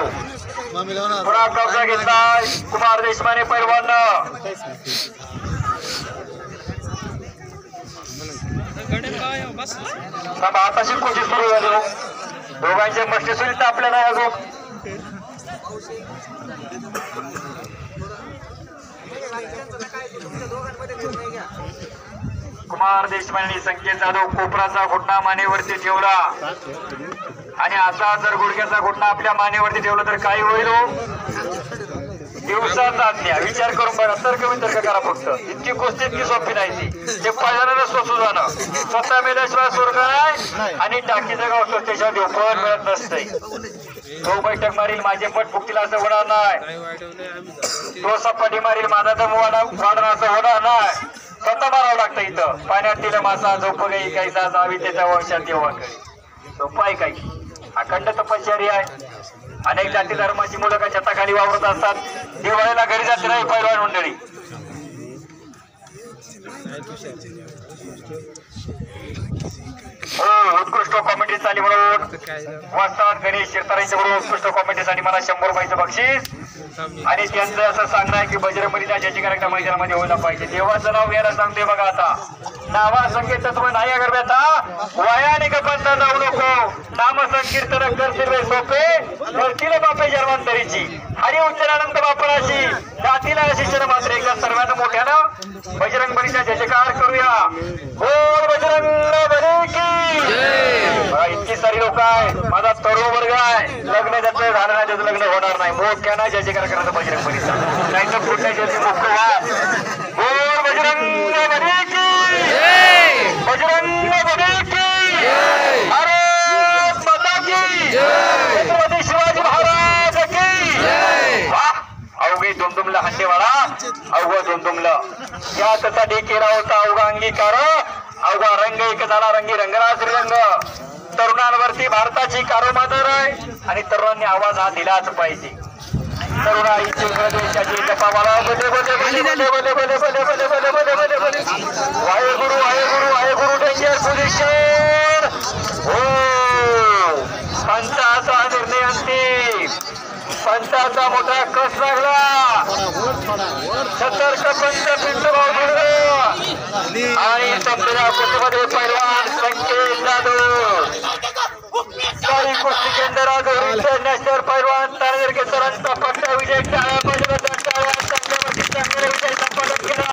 पुन्हा कब्जा घेतलाय कुमार देशमाने पैलवान। आताशी कोशिश सुरू झाली, दोघांचे मस्ती सुद्धा आपल्या नाही अजून। कुमार देशमाने संकेत जाधव कोपराचा घुटणा मानेवरती ठेवला आणि असा जर गुडघ्याचा घुटणा आपल्या मानेवरती ठेवला तर काय होईल? दिवसात आज्ञा विचार करून बघा, तर्क वितर्क करा फक्त। इतकी गोष्ट इतकी सोपी नाही ती, ते पहिल्यांदा स्वतः जाणं, स्वतः मेल्याशिवाय स्वर्ग नाही आणि टाकीचं गाव त्याच्या देवपण मिळत नसते। तो बैठक मारील माझे पट फुकतील असं होणार नाही, तो सपाटी मारील माझा दम वाढणार असं होणार नाही। स्वतः मारावं लागतं इथं। पाण्यात दिलं मासा झोप गई कैसा जावी त्याच्या वंशात देवा करी, सोपं आहे काही? अखंड तपश्चर्या आहे। अनेक जाती धर्माची मुलं का छताखाली वावरत असतात, दिवाळीला घरी जाते नाही पैलवान मंडळी। हो, उत्कृष्ट कॉमेडी साठी म्हणून वाचतात गणेश शिरतारांच्या बरोबर उत्कृष्ट कॉमेडीसाठी मला 100 रुपयाचं बक्षीस। आणि त्यांचं असं सांगणं आहे की बजरंगबलीच्या ज्याची कार्यक्रम मैदानामध्ये व्हायला पाहिजे। देवाचं नाव घ्यायला सांगते बघा आता, नावा संकेत तत्व नाही करता वयाने गपंत जाऊ नको, नाम संकीर्तन करतील सोपे करतील बापे जन्मांतरीची, हरी उच्चारानंत बापराशी जातीला शिक्षण मात्र एकदा सर्वांना मोठ्यानं बजरंगबलीचा जयकार करूया। बोल बजरंगबली की बघा, इतकी सारी लोक आहे, माझा तरुण वर्ग आहे, लग्न ज्याचं झालं नाही त्याचं लग्न होणार नाही, मोठ्यानं जयकार करायचं बजरंगबलीचा, नाही तर कुठल्या जयची मुक्त व्हा। बोल बजरंगबली की बजरंगबली की भारत माता की छत्रपती शिवाजी महाराज की वाह। अवघे दुमदुमला हंडेवाळा, अवघं दुमदुमलं यासाठी केला होता अवघा अंगीकार, अवघा रंग एक झाला रंगी रंगराज रंग। तरुणांवरती भारताची कारोमादर आहे आणि तरुणांनी आवाज हा दिलाच पाहिजे। तरुणाईची देशाची जपावाला बोले बोले बोले बोले बोले बोले बोले बोले बोले बोले बोले बोले वाहेगुरु वाहेगुरु वाहेगुरु डेंजर पोझिशन। हो, पंचाचा निर्णय अंतिम, पंचाचा मोठा कस लागला, सतर्क पंच पिंटभाऊ गिरवे आणि संपलेल्या कुस्तीमध्ये पैलवान संकेत जाधव, सारी कुस्ती केंद्र इंटरनॅशनल पैलवान तारनेर के सरांचा पट्टा विजय टाळ्या